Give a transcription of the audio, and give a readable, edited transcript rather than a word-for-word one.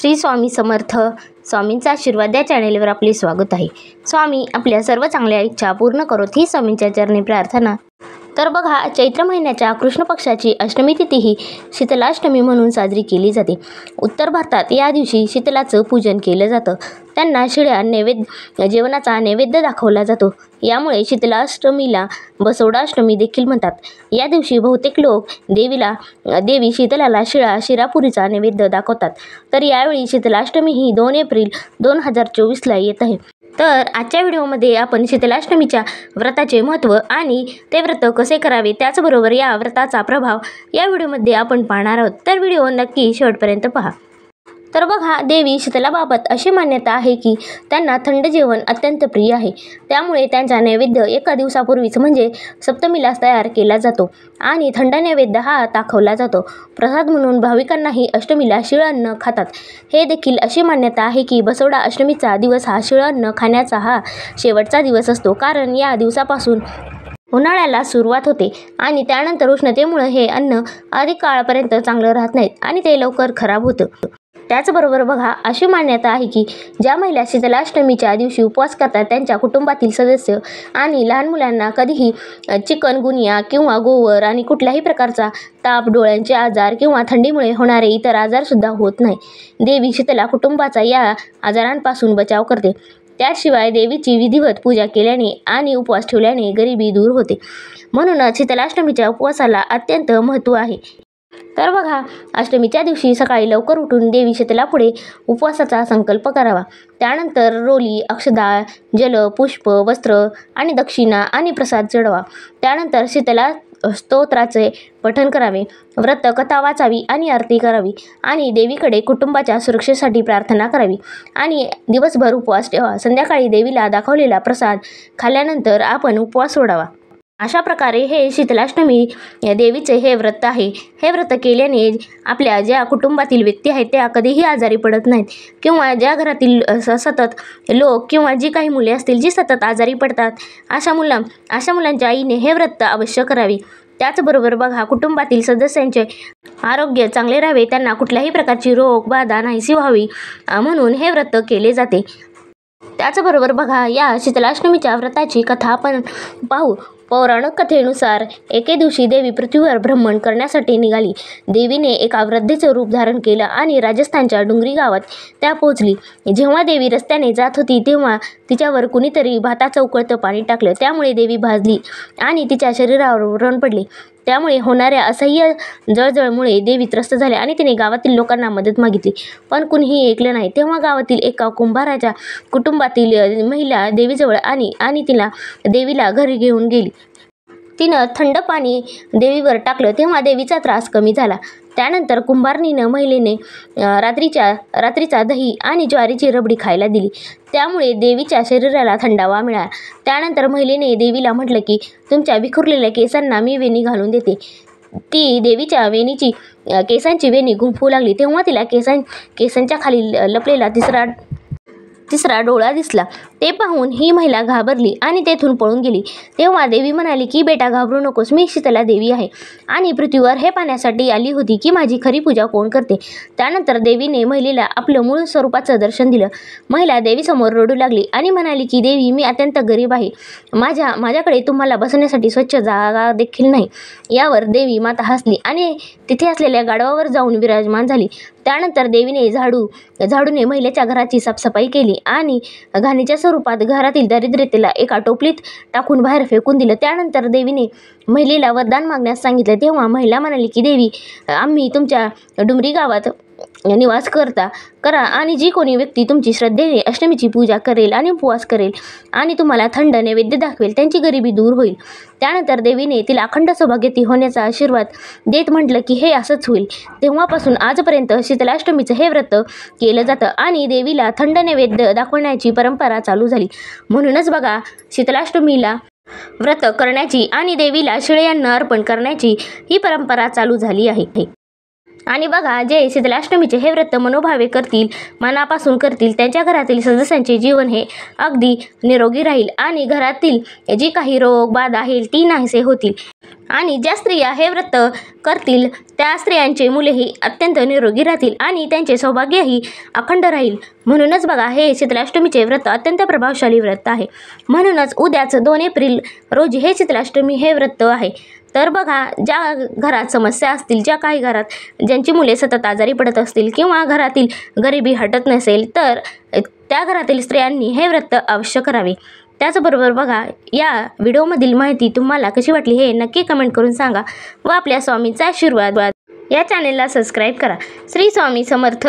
श्री स्वामी समर्थ. स्वामींचा आशीर्वाद या चॅनेलवर आपले स्वागत आहे. स्वामी आपल्या सर्व चांगल्या इच्छा पूर्ण करोत ही स्वामींच्या चरणी प्रार्थना. तर बघा, चैत्र महिन्याच्या कृष्ण पक्षाची अष्टमी तिथी ही शीतलाष्टमी म्हणून साजरी केली जाते. उत्तर भारतात या दिवशी शीतलाचं पूजन केलं जातं. त्यांना शिळ्या जेवणाचा नैवेद्य दाखवला जातो. यामुळे शीतलाष्टमीला बसवडाष्टमी देखील म्हणतात. या दिवशी बहुतेक लोक देवी शीतलाला शिरापुरीचा नैवेद्य दाखवतात. तर यावेळी शीतलाष्टमी ही 2 एप्रिल 2024ला येत आहे. तर आजच्या व्हिडिओमध्ये आपण शीतलाष्टमीच्या व्रताचे महत्त्व आणि ते व्रत कसे करावे, त्याचबरोबर या व्रताचा प्रभाव या व्हिडिओमध्ये आपण पाहणार आहोत. तर व्हिडिओ नक्की शेवटपर्यंत पहा. तर बघा, देवी शीतलाबाबत अशी मान्यता आहे की त्यांना थंड जेवण अत्यंत प्रिय आहे. त्यामुळे त्यांचा नैवेद्य एका दिवसापूर्वीच म्हणजे सप्तमीलाच तयार केला जातो आणि थंड नैवेद्य हा दाखवला जातो. प्रसाद म्हणून भाविकांनाही अष्टमीला शिळं अन्न खातात. हे देखील अशी मान्यता आहे की बसवडा अष्टमीचा दिवस हा शिळं अन्न खाण्याचा हा शेवटचा दिवस असतो. कारण या दिवसापासून उन्हाळ्याला सुरुवात होते आणि त्यानंतर उष्णतेमुळे हे अन्न अधिक काळापर्यंत चांगलं राहत नाहीत आणि ते लवकर खराब होतं. त्याचबरोबर बघा, अशी मान्यता आहे की ज्या महिला शीतलाष्टमीच्या दिवशी उपवास करतात त्यांच्या कुटुंबातील सदस्य आणि लहान मुलांना कधीही चिकनगुनिया किंवा गोवर आणि कुठल्याही प्रकारचा ताप, डोळ्यांचे आजार किंवा थंडीमुळे होणारे इतर आजारसुद्धा होत नाही. देवी शीतला कुटुंबाचा या आजारांपासून बचाव करते. त्याशिवाय देवीची विधिवत पूजा केल्याने आणि उपवास ठेवल्याने गरिबी दूर होते. म्हणूनच शीतलाष्टमीच्या उपवासाला अत्यंत महत्त्व आहे. तर बघा, अष्टमीच्या दिवशी सकाळी लवकर उठून देवी शीतलापुढे उपवासाचा संकल्प करावा. त्यानंतर रोली, अक्षदा, जल, पुष्प, वस्त्र आणि दक्षिणा आणि प्रसाद चढवा. त्यानंतर शीतला स्तोत्राचे पठण करावे, व्रत कथा वाचावी आणि आरती करावी आणि देवीकडे कुटुंबाच्या सुरक्षेसाठी प्रार्थना करावी आणि दिवसभर उपवास ठेवा. संध्याकाळी देवीला दाखवलेला प्रसाद खाल्ल्यानंतर आपण उपवास सोडावा. अशा प्रकारे हे शीतलाष्टमी देवीचे हे व्रत आहे. हे व्रत केल्याने आपल्या ज्या कुटुंबातील व्यक्ती आहेत त्या कधीही आजारी पडत नाहीत किंवा ज्या घरातील सतत लोक किंवा जी काही मुले असतील जी सतत आजारी पडतात अशा मुलांच्या आईने हे व्रत अवश्य करावे. त्याचबरोबर बघा, कुटुंबातील सदस्यांचे आरोग्य चांगले राहावे, त्यांना कुठल्याही प्रकारची रोग बाधा नाहीशी व्हावी म्हणून हे व्रत केले जाते. त्याचबरोबर बघा, या शीतलाष्टमीच्या व्रताची कथा आपण पाहू. पौराणिक कथेनुसार एके दिवशी देवी पृथ्वीवर भ्रमण करण्यासाठी निघाली. देवीने एका वृद्धेचे रूप धारण केलं आणि राजस्थानच्या डोंगरी गावात त्या पोहोचली. जेव्हा देवी रस्त्याने जात होती तेव्हा तिच्यावर कुणीतरी भाताचं उकळतं पाणी टाकलं. त्यामुळे देवी भाजली आणि तिच्या शरीरावर व्रण पडले. त्यामुळे होणाऱ्या असह्य जळजळमुळे देवी त्रस्त झाल्या आणि तिने गावातील लोकांना मदत मागितली, पण कुणीही ऐकलं नाही. तेव्हा गावातील एका कुंभाराच्या कुटुंबातील महिला देवीजवळ आणि तिला देवीला घरी घेऊन गेली. तिनं थंड पाणी देवीवर टाकलं तेव्हा देवीचा त्रास कमी झाला. त्यानंतर कुंभारणीनं महिलेने रात्रीचा दही आणि ज्वारीची रबडी खायला दिली. त्यामुळे देवीच्या शरीराला थंडावा मिळाला. त्यानंतर महिलेने देवीला म्हटलं की तुमच्या विखुरलेल्या केसांना मी वेणी घालून देते. ती देवीच्या केसांची वेणी गुंफू लागली. तेव्हा तिला केसांच्या खाली लपलेला तिसरा डोळा दिसला. ते पाहून ही महिला घाबरली आणि तेथून पळून गेली. तेव्हा देवी म्हणाली की बेटा, घाबरू नकोस, मी शीतला देवी आहे आणि पृथ्वीवर हे पाहण्यासाठी आली होती की माझी खरी पूजा कोण करते. त्यानंतर देवीने महिलेला आपलं मूळ स्वरूपाचं दर्शन दिलं. महिला देवीसमोर रडू लागली आणि म्हणाली की देवी, मी अत्यंत गरीब आहे. माझ्याकडे तुम्हाला बसण्यासाठी स्वच्छ जागा देखील नाही. यावर देवी माता हसली आणि तिथे असलेल्या गाढवावर जाऊन विराजमान झाली. त्यानंतर देवीने झाडूने महिलेच्या घराची साफसफाई केली आणि घाणीच्या स्वरूपात घरातील दरिद्रतेला एका टोपलीत टाकून बाहेर फेकून दिलं. त्यानंतर देवीने महिलेला वरदान मागण्यास सांगितलं. तेव्हा महिला म्हणाली की देवी, आम्ही तुमच्या डुमरी गावात निवास करा आणि जी कोणी व्यक्ती तुमची श्रद्धेने अष्टमीची पूजा करेल आणि उपवास करेल आणि तुम्हाला थंड नैवेद्य दाखवेल त्यांची गरिबी दूर होईल. त्यानंतर देवीने तिला अखंड सौभाग्यवती होण्याचा आशीर्वाद देत म्हटलं की हे असंच होईल. तेव्हापासून आजपर्यंत शीतलाष्टमीचं हे व्रत केलं जातं आणि देवीला थंड नैवेद्य दाखवण्याची परंपरा चालू झाली. म्हणूनच बघा, शीतलाष्टमीला व्रत करण्याची आणि देवीला शिळे अन्न अर्पण करण्याची ही परंपरा चालू झाली आहे. आणि बघा, जे शीतलाष्टमीचे हे व्रत मनोभावे करतील, मनापासून करतील, त्यांच्या घरातील सदस्यांचे जीवन हे अगदी निरोगी राहील आणि घरातील जी काही रोग बाधा आहे ती नाहीसे होतील आणि ज्या स्त्रिया हे व्रत करतील त्या स्त्रियांचे मुलेही अत्यंत निरोगी राहतील आणि त्यांचे सौभाग्यही अखंड राहील. म्हणूनच बघा, हे शीतलाष्टमीचे व्रत अत्यंत प्रभावशाली व्रत आहे. म्हणूनच उद्याच 2 एप्रिल रोजी हे शीतलाष्टमी हे व्रत आहे. तर बघा, ज्या घरात समस्या असतील, ज्या काही घरात ज्यांची मुले सतत आजारी पडत असतील किंवा घरातील गरिबी हटत नसेल, तर त्या घरातील स्त्रियांनी हे व्रत अवश्य करावे. त्याचबरोबर बघा, या व्हिडिओमधील माहिती तुम्हाला कशी वाटली हे नक्की कमेंट करून सांगा व आपल्या स्वामींचा आशीर्वाद या चॅनेलला सबस्क्राईब करा. श्री स्वामी समर्थ.